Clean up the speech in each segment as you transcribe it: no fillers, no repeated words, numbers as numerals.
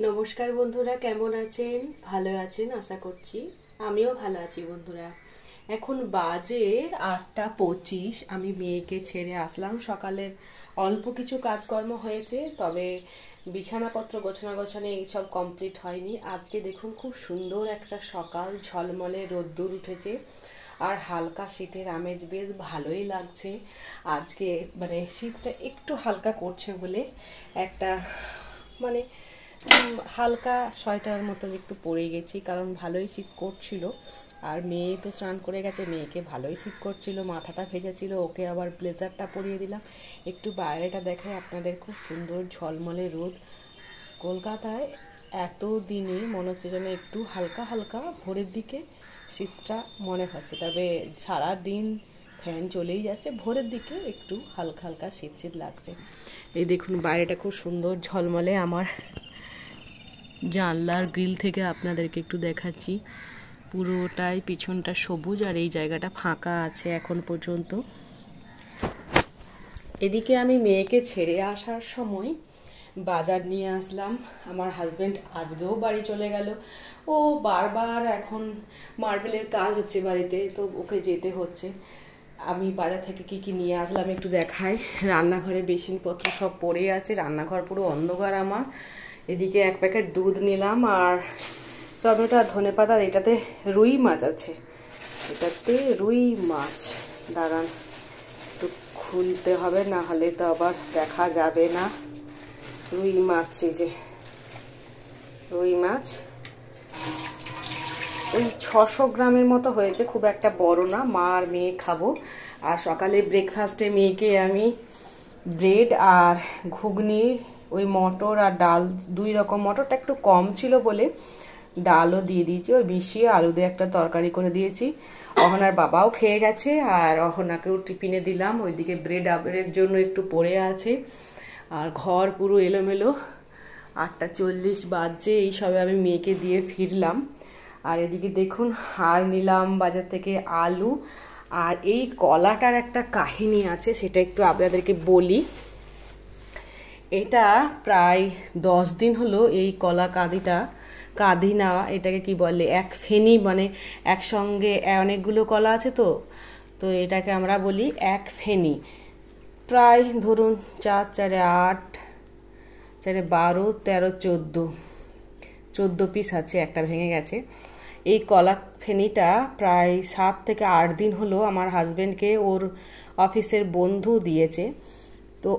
নমস্কার বন্ধুরা, কেমন আছেন? ভালো আছেন আশা করছি। আমিও ভালো আছি বন্ধুরা। এখন বাজে 8:25। আমি মেয়েকে ছেড়ে আসলাম। সকালের অল্প কিছু কাজকর্ম হয়েছে, তবে বিছানাপত্র গোছানো এইসব কমপ্লিট হয়নি। আজকে দেখুন খুব সুন্দর একটা সকাল, ঝলমলে রোদ্দুর উঠেছে আর হালকা শীতের আমেজ বেশ ভালোই লাগছে। আজকে মানে শীতটা একটু হালকা করছে বলে একটা মানে হালকা সোয়েটার মতন একটু পরে গেছি, কারণ ভালোই শীত করছিল। আর মেয়ে তো স্নান করে গেছে, মেয়েকে ভালোই শীত করছিল, মাথাটা ভেজেছিল, ওকে আবার ব্লেজারটা পরিয়ে দিলাম। একটু বাইরেটা দেখায় আপনাদের, খুব সুন্দর ঝলমলে রোদ। কলকাতায় এত দিনে মনে হচ্ছে যেন একটু হালকা হালকা ভোরের দিকে শীতটা মনে হচ্ছে, তবে সারা দিন ফ্যান চলেই যাচ্ছে, ভোরের দিকে একটু হালকা হালকা শীত শীত লাগছে। এই দেখুন বাইরেটা খুব সুন্দর ঝলমলে। আমার জানলার গ্রিল থেকে আপনাদেরকে একটু দেখাচ্ছি, পুরোটাই পিছনটা সবুজ আর এই জায়গাটা ফাঁকা আছে এখন পর্যন্ত। এদিকে আমি মেয়েকে ছেড়ে আসার সময় বাজার নিয়ে আসলাম। আমার হাজব্যান্ড আজকেও বাড়ি চলে গেল। ও বারবার এখন মার্বেলের কাজ হচ্ছে বাড়িতে, তো ওকে যেতে হচ্ছে। আমি বাজার থেকে কি কি নিয়ে আসলাম একটু দেখাই। রান্নাঘরে বেসিনপত্র সব পড়ে আছে, রান্নাঘর পুরো অন্ধকার আমার। এদিকে 1 প্যাকেট দুধ নিলাম, আর টমেটো আর ধনেপাতা। এটাতে রুই মাছ আছে, এটাতে রুই মাছ। দাঁড়ান, একটু খুলতে হবে, না হলে তো আবার দেখা যাবে না। রুই মাছ, এই যে রুই মাছ, ওই 600 গ্রামের মতো হয়েছে, খুব একটা বড় না। মা আর মেয়ে খাবো। আর সকালে ব্রেকফাস্টে মেয়েকে আমি ব্রেড আর ঘুগনি, ওই মটর আর ডাল, 2 রকম, মটরটা একটু কম ছিল বলে ডালও দিয়ে দিয়েছি, ওই মিশিয়ে আলু দিয়ে একটা তরকারি করে দিয়েছি। অহনার বাবাও খেয়ে গেছে, আর অহনাকেও টিফিনে দিলাম। ওইদিকে ব্রেড আবের জন্য একটু পড়ে আছে। আর ঘর পুরো এলোমেলো। 8:40 বাজছে, এই সবে আমি মেয়েকে দিয়ে ফিরলাম। আর এদিকে দেখুন, আর নিলাম বাজার থেকে আলু। আর এই কলাটার একটা কাহিনী আছে, সেটা একটু আপনাদেরকে বলি। এটা প্রায় 10 দিন হলো এই কলা কাঁদি না, এটাকে কি বলে, এক ফেনি, মানে একসঙ্গে অনেকগুলো কলা আছে তো তো এটাকে আমরা বলি এক ফেনি। প্রায় ধরুন 4 4 8 4 12 13 14 পিস আছে, একটা ভেঙে গেছে। এই কলা ফেনিটা প্রায় 7 থেকে 8 দিন হলো আমার হাজব্যান্ডকে ওর অফিসের বন্ধু দিয়েছে। তো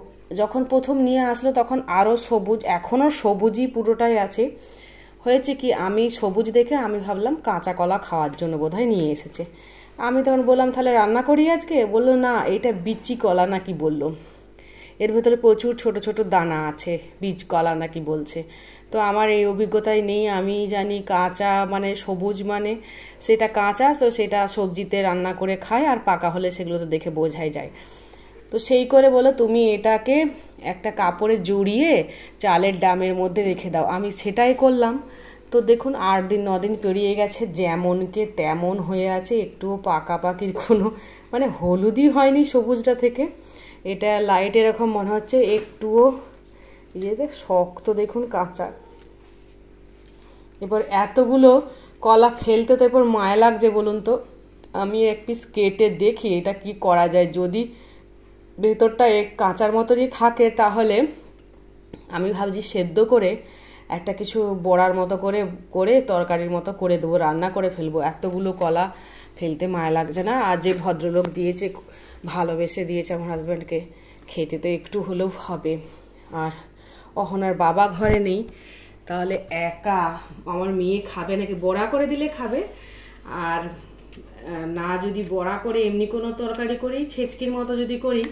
যখন প্রথম নিয়ে আসলো তখন আরও সবুজ, এখনও সবুজই পুরোটাই আছে। হয়েছে কি, আমি সবুজ দেখে আমি ভাবলাম কাঁচা কলা খাওয়ার জন্য বোধহয় নিয়ে এসেছে। আমি তখন বললাম তাহলে রান্না করি আজকে, বললো না এটা বিচি কলা নাকি বললো, এর ভেতরে প্রচুর ছোট ছোট দানা আছে, বীজ কলা নাকি বলছে। তো আমার এই অভিজ্ঞতাই নেই, আমি জানি কাঁচা মানে সবুজ মানে সেটা কাঁচা, তো সেটা সবজিতে রান্না করে খায়, আর পাকা হলে সেগুলো তো দেখে বোঝাই যায়। তো সেই করে বলো তুমি এটাকে একটা কাপড়ে জড়িয়ে চালের ডামের মধ্যে রেখে দাও। আমি সেটাই করলাম। তো দেখুন 8 দিন 9 দিন পেরিয়ে গেছে, যেমনকে তেমন হয়ে আছে, একটুও পাকাপাকির কোনো মানে হলুদই হয়নি সবুজটা থেকে। এটা লাইট এরকম মনে হচ্ছে, একটুও ইয়েতে শক্ত, দেখুন কাঁচা। এবার এতগুলো কলা ফেলতে তো এরপর মায়া লাগছে বলুন তো। আমি এক পিস কেটে দেখি এটা কি করা যায়, যদি ভেতরটা এক কাঁচার মতনই থাকে তাহলে আমি ভাবছি সেদ্ধ করে একটা কিছু বড়ার মতো করে করে তরকারির মতো করে দেবো, রান্না করে ফেলবো। এতগুলো কলা ফেলতে মায়া লাগছে না। আর যে ভদ্রলোক দিয়েছে, ভালোবেসে দিয়েছে আমার হাজব্যান্ডকে, খেতে তো একটু হলেও হবে। আর অহনার বাবা ঘরে নেই, তাহলে একা আমার মেয়ে খাবে নাকি, বড়া করে দিলে খাবে। আর না যদি বড়া করে এমনি কোনো তরকারি করি, ছেচকির মতো যদি করি,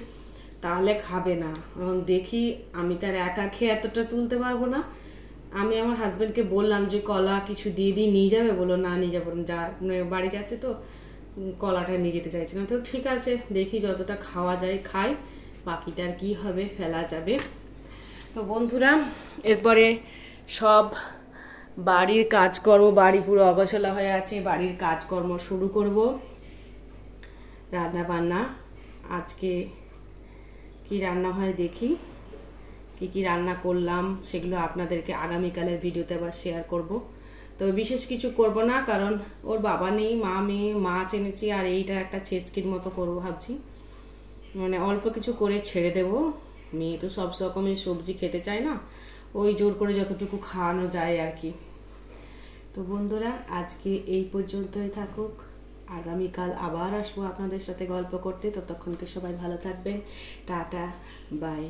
তাহলে খাবে না। এখন দেখি, আমি তার একা খেয়ে এতটা তুলতে পারবো না। আমি আমার হাজব্যান্ডকে বললাম যে কলা কিছু দিয়ে দিই, নিয়ে যাবে? বললো না নিয়ে যাবো, যা বাড়ি যাচ্ছে তো কলাটা নিয়ে যেতে চাইছে না। তো ঠিক আছে, দেখি যতটা খাওয়া যায় খাই, বাকিটার কি হবে, ফেলা যাবে। তো বন্ধুরা, এরপরে সব বাড়ির কাজকর্ম, বাড়ি পুরো অগোছালো হয়ে আছে, বাড়ির কাজকর্ম শুরু করব। রান্না বান্না আজকে কি রান্না হয় দেখি। কি কি রান্না করলাম সেগুলো আপনাদেরকে আগামীকালের ভিডিওতে আবার শেয়ার করব। তবে বিশেষ কিছু করব না, কারণ ওর বাবা নেই, মেয়ে মাছ এনেছি আর এইটা একটা ছেচকির মতো করবো ভাবছি। মানে অল্প কিছু করে ছেড়ে দেব। মেয়ে তো সব রকমের সবজি খেতে চায় না, ওই জোর করে যতটুকু খাওয়ানো যায় আর কি। তো বন্ধুরা, আজকে এই পর্যন্তই থাকুক। আগামীকাল আবার আসবো আপনাদের সাথে গল্প করতে। ততক্ষণকে সবাই ভালো থাকবেন। Ta-ta, by.